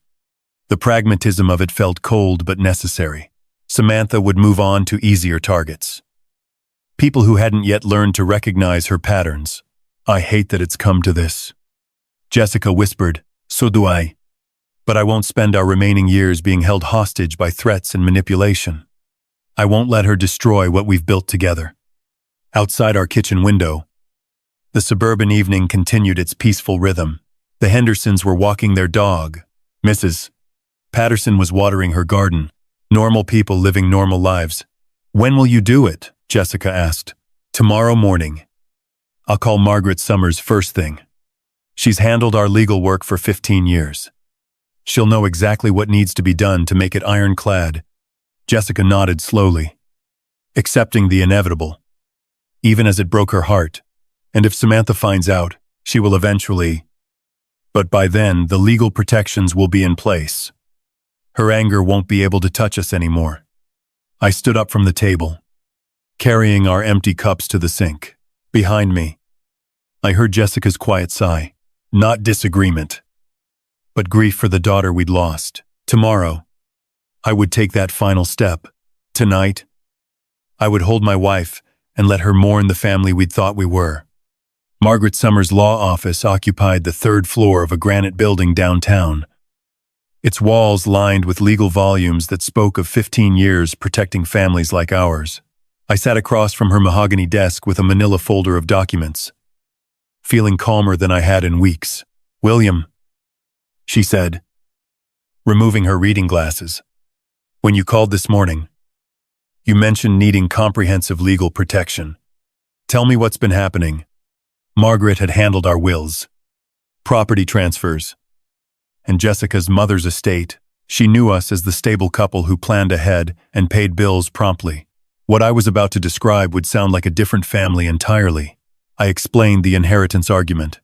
The pragmatism of it felt cold but necessary. Samantha would move on to easier targets. People who hadn't yet learned to recognize her patterns. I hate that it's come to this. Jessica whispered, so do I. But I won't spend our remaining years being held hostage by threats and manipulation. I won't let her destroy what we've built together. Outside our kitchen window, the suburban evening continued its peaceful rhythm. The Hendersons were walking their dog. Mrs. Patterson was watering her garden. Normal people living normal lives. When will you do it? Jessica asked. Tomorrow morning. I'll call Margaret Summers first thing. She's handled our legal work for 15 years. She'll know exactly what needs to be done to make it ironclad. Jessica nodded slowly, accepting the inevitable, even as it broke her heart. And if Samantha finds out, she will eventually. But by then, the legal protections will be in place. Her anger won't be able to touch us anymore. I stood up from the table, carrying our empty cups to the sink. Behind me, I heard Jessica's quiet sigh. Not disagreement, but grief for the daughter we'd lost. Tomorrow, I would take that final step. Tonight, I would hold my wife and let her mourn the family we'd thought we were. Margaret Summers' law office occupied the third floor of a granite building downtown, its walls lined with legal volumes that spoke of 15 years protecting families like ours. I sat across from her mahogany desk with a manila folder of documents, feeling calmer than I had in weeks. William, she said, removing her reading glasses. When you called this morning, you mentioned needing comprehensive legal protection. Tell me what's been happening. Margaret had handled our wills, property transfers, and Jessica's mother's estate. She knew us as the stable couple who planned ahead and paid bills promptly. What I was about to describe would sound like a different family entirely. I explained the inheritance argument,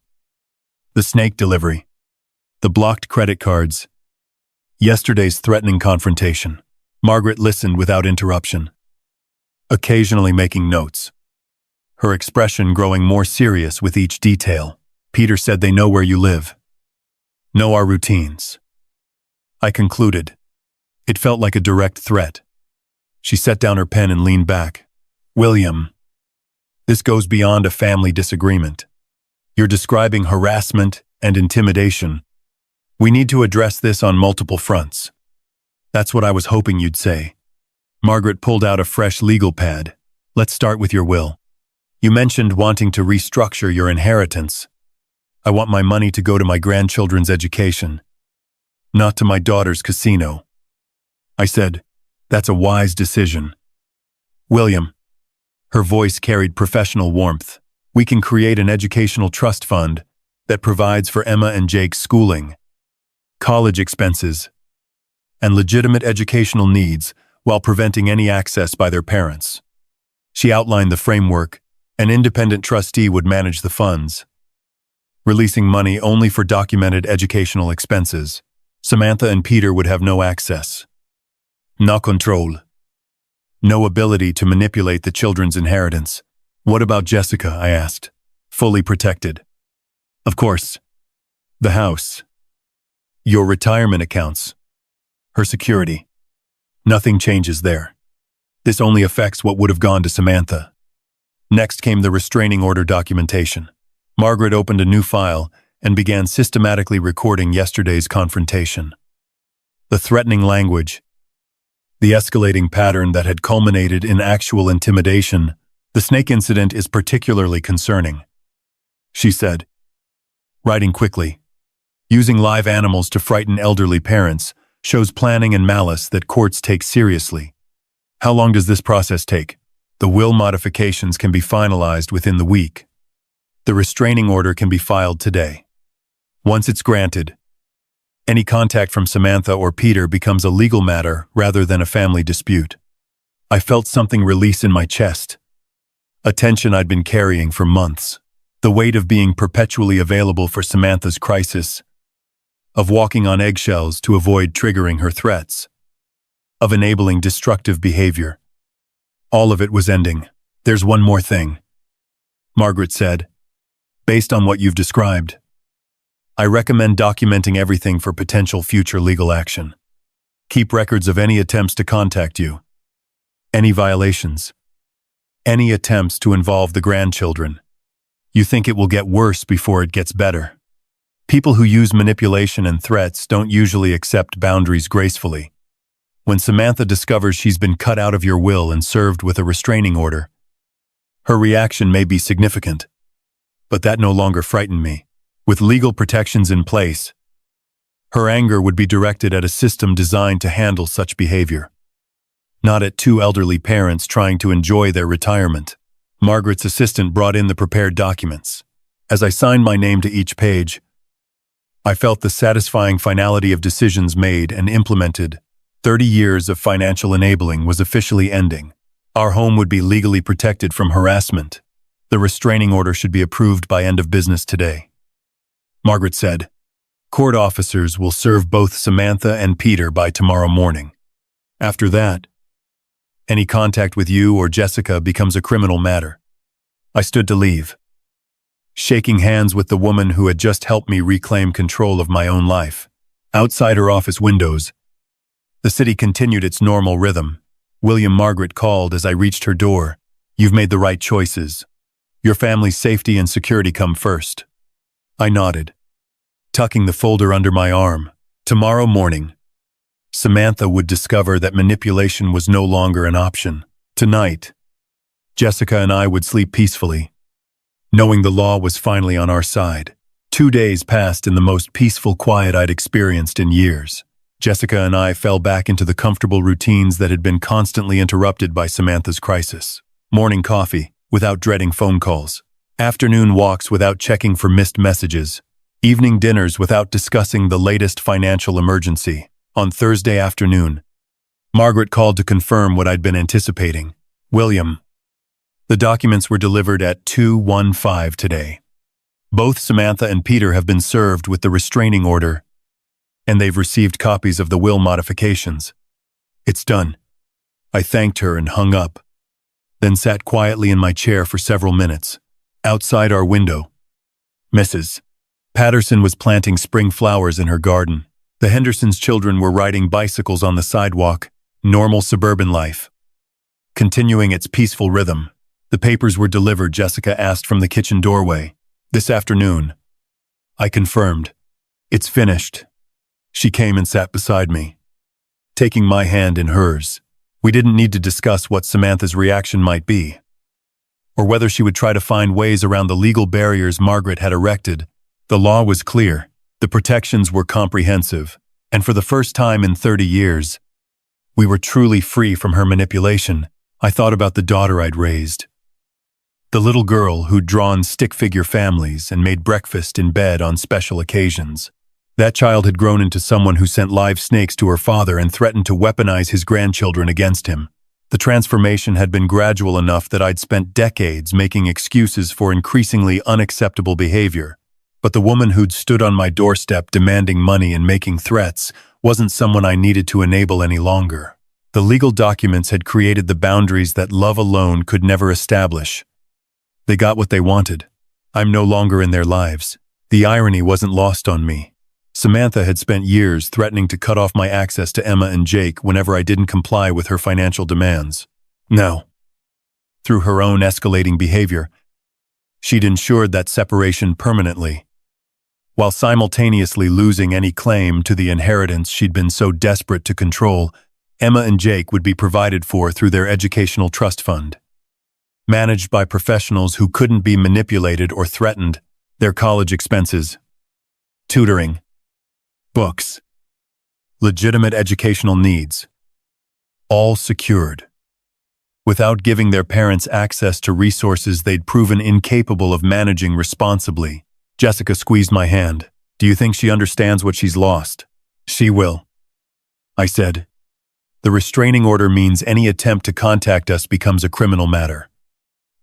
the snake delivery, the blocked credit cards, yesterday's threatening confrontation. Margaret listened without interruption, occasionally making notes, her expression growing more serious with each detail. Peter said they know where you live, know our routines. I concluded. It felt like a direct threat. She set down her pen and leaned back. William, this goes beyond a family disagreement. You're describing harassment and intimidation. We need to address this on multiple fronts. That's what I was hoping you'd say. Margaret pulled out a fresh legal pad. Let's start with your will. You mentioned wanting to restructure your inheritance. I want my money to go to my grandchildren's education, not to my daughter's casino. I said, that's a wise decision. William, her voice carried professional warmth. We can create an educational trust fund that provides for Emma and Jake's schooling, college expenses, and legitimate educational needs while preventing any access by their parents. She outlined the framework. An independent trustee would manage the funds, releasing money only for documented educational expenses. Samantha and Peter would have no access. No control. No ability to manipulate the children's inheritance. What about Jessica? I asked. Fully protected. Of course. The house. Your retirement accounts. Her security. Nothing changes there. This only affects what would have gone to Samantha. Next came the restraining order documentation. Margaret opened a new file and began systematically recording yesterday's confrontation. The threatening language, the escalating pattern that had culminated in actual intimidation. The snake incident is particularly concerning, she said, writing quickly. Using live animals to frighten elderly parents shows planning and malice that courts take seriously. How long does this process take? The will modifications can be finalized within the week. The restraining order can be filed today. Once it's granted, any contact from Samantha or Peter becomes a legal matter rather than a family dispute. I felt something release in my chest, a tension I'd been carrying for months. The weight of being perpetually available for Samantha's crisis, of walking on eggshells to avoid triggering her threats, of enabling destructive behavior. All of it was ending. There's one more thing, Margaret said. Based on what you've described, I recommend documenting everything for potential future legal action. Keep records of any attempts to contact you, any violations, any attempts to involve the grandchildren. You think it will get worse before it gets better. People who use manipulation and threats don't usually accept boundaries gracefully. When Samantha discovers she's been cut out of your will and served with a restraining order, her reaction may be significant. But that no longer frightened me. With legal protections in place, her anger would be directed at a system designed to handle such behavior, not at two elderly parents trying to enjoy their retirement. Margaret's assistant brought in the prepared documents. As I signed my name to each page, I felt the satisfying finality of decisions made and implemented. 30 years of financial enabling was officially ending. Our home would be legally protected from harassment. The restraining order should be approved by end of business today. Margaret said, "Court officers will serve both Samantha and Peter by tomorrow morning. After that, any contact with you or Jessica becomes a criminal matter." I stood to leave, shaking hands with the woman who had just helped me reclaim control of my own life. Outside her office windows, the city continued its normal rhythm. William, Margaret called as I reached her door. "You've made the right choices. Your family's safety and security come first." I nodded, tucking the folder under my arm. Tomorrow morning, Samantha would discover that manipulation was no longer an option. Tonight, Jessica and I would sleep peacefully, knowing the law was finally on our side. 2 days passed in the most peaceful quiet I'd experienced in years. Jessica and I fell back into the comfortable routines that had been constantly interrupted by Samantha's crisis. Morning coffee, without dreading phone calls. Afternoon walks without checking for missed messages. Evening dinners without discussing the latest financial emergency. On Thursday afternoon, Margaret called to confirm what I'd been anticipating. "William, the documents were delivered at 2:15 today. Both Samantha and Peter have been served with the restraining order, and they've received copies of the will modifications. It's done." I thanked her and hung up, then sat quietly in my chair for several minutes. Outside our window, Mrs. Patterson was planting spring flowers in her garden. The Hendersons' children were riding bicycles on the sidewalk. Normal suburban life, continuing its peaceful rhythm. The papers were delivered, Jessica asked from the kitchen doorway. "This afternoon." I confirmed. "It's finished." She came and sat beside me, taking my hand in hers. We didn't need to discuss what Samantha's reaction might be, or whether she would try to find ways around the legal barriers Margaret had erected. The law was clear, the protections were comprehensive, and for the first time in 30 years, we were truly free from her manipulation. I thought about the daughter I'd raised, the little girl who'd drawn stick-figure families and made breakfast in bed on special occasions. That child had grown into someone who sent live snakes to her father and threatened to weaponize his grandchildren against him. The transformation had been gradual enough that I'd spent decades making excuses for increasingly unacceptable behavior. But the woman who'd stood on my doorstep demanding money and making threats wasn't someone I needed to enable any longer. The legal documents had created the boundaries that love alone could never establish. They got what they wanted. I'm no longer in their lives. The irony wasn't lost on me. Samantha had spent years threatening to cut off my access to Emma and Jake whenever I didn't comply with her financial demands. Now, through her own escalating behavior, she'd ensured that separation permanently, while simultaneously losing any claim to the inheritance she'd been so desperate to control. Emma and Jake would be provided for through their educational trust fund, managed by professionals who couldn't be manipulated or threatened. Their college expenses, tutoring, books, legitimate educational needs, all secured, without giving their parents access to resources they'd proven incapable of managing responsibly. Jessica squeezed my hand. "Do you think she understands what she's lost?" "She will," I said. "The restraining order means any attempt to contact us becomes a criminal matter.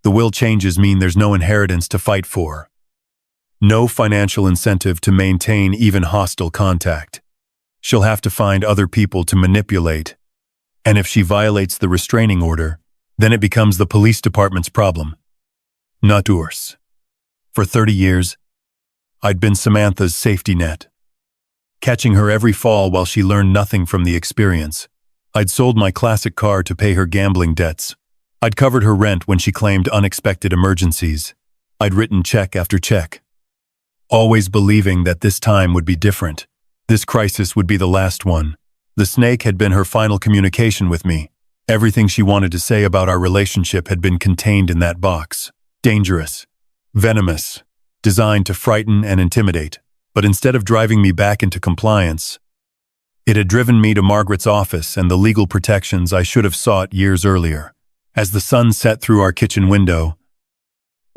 The will changes mean there's no inheritance to fight for, no financial incentive to maintain even hostile contact. She'll have to find other people to manipulate, and if she violates the restraining order, then it becomes the police department's problem, not yours." For 30 years, I'd been Samantha's safety net, catching her every fall while she learned nothing from the experience. I'd sold my classic car to pay her gambling debts, I'd covered her rent when she claimed unexpected emergencies. I'd written check after check, always believing that this time would be different. This crisis would be the last one. The snake had been her final communication with me. Everything she wanted to say about our relationship had been contained in that box. Dangerous, venomous, designed to frighten and intimidate. But instead of driving me back into compliance, it had driven me to Margaret's office and the legal protections I should have sought years earlier. As the sun set through our kitchen window,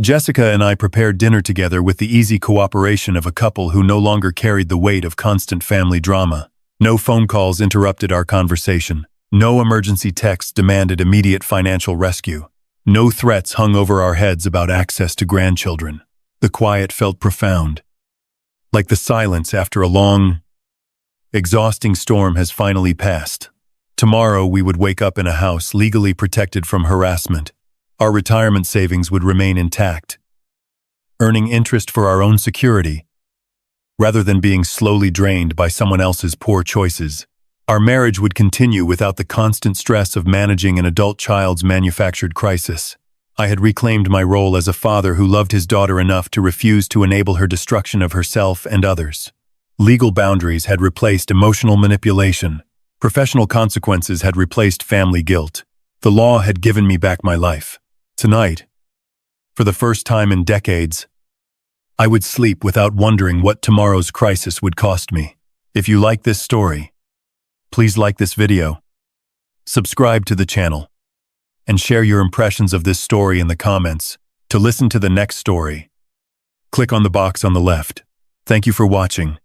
Jessica and I prepared dinner together with the easy cooperation of a couple who no longer carried the weight of constant family drama. No phone calls interrupted our conversation. No emergency texts demanded immediate financial rescue. No threats hung over our heads about access to grandchildren. The quiet felt profound, like the silence after a long, exhausting storm has finally passed. Tomorrow we would wake up in a house legally protected from harassment. Our retirement savings would remain intact, earning interest for our own security, rather than being slowly drained by someone else's poor choices. Our marriage would continue without the constant stress of managing an adult child's manufactured crisis. I had reclaimed my role as a father who loved his daughter enough to refuse to enable her destruction of herself and others. Legal boundaries had replaced emotional manipulation. Professional consequences had replaced family guilt. The law had given me back my life. Tonight, for the first time in decades, I would sleep without wondering what tomorrow's crisis would cost me. If you like this story, please like this video, subscribe to the channel, and share your impressions of this story in the comments. To listen to the next story, click on the box on the left. Thank you for watching.